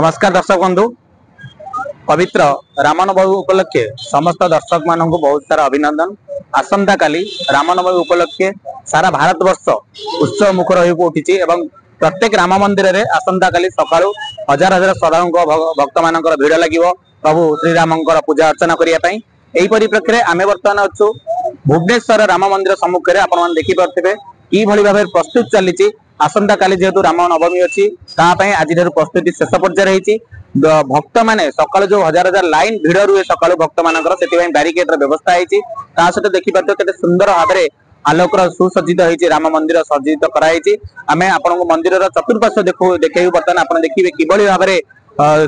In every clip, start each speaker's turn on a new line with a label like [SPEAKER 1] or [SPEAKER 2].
[SPEAKER 1] नमस्कार दर्शक बंधु पवित्र रामनवमी उपलक्षे समस्त दर्शक मान बहुत सारा अभिनंदन। आसंता काली रामनवमी उपलक्षे सारा भारत वर्ष उत्सव मुखर उठी प्रत्येक राम मंदिर रे आसंता काली सकाळु हजार हजार श्रद्धालु भक्त मान भिड़ लगे प्रभु श्रीराम पूजा अर्चना करने। यही परिप्रेक्षी आम बर्तमान अच्छु भुवनेश्वर राम मंदिर सम्मुखें आपण देखिपे कि भाव प्रस्तुत चली। आसंता काली जेहेतु राम नवमी अच्छी आज प्रस्तुति शेष पर्यायर रही। भक्त माने सकाल जो हजार हजार लाइन भिड़ रुए सकाल भक्त मानकर से बैरिकेड व्यवस्था होती सहित देखिए के सुंदर भाव में आलोक सुसज्जित होती राम मंदिर सज्जित कराई। आम आपण मंदिर चतुर्पार्श्व देखिए बर्तमान आप देखिए कि भाव में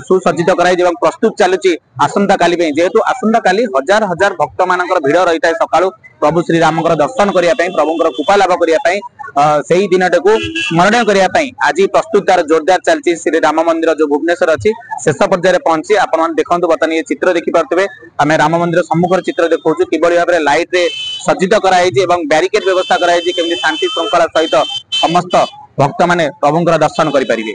[SPEAKER 1] सुसज्जित कराई प्रस्तुत चलुची आसंता काली जेहेतु आसंता काली हजार हजार भक्त मान भिड़ रही है सकाळु प्रभु श्रीराम दर्शन करने प्रभु कृपा लाभ करने से ही दिन टाक स्मरण करने आज प्रस्तुत तार जोरदार चलती श्री राम मंदिर जो भुवनेश्वर अच्छी शेष पर्यायर पहुंची। आप देखते बर्तमान ये चित्र देखिपे आम राम मंदिर सम्मुखर चित्र देखा कि भाव में लाइट रे सज्जित कराई बैरिकेड व्यवस्था कराई शांति श्रृंखला सहित समस्त भक्त माने प्रभुंकर दर्शन करें।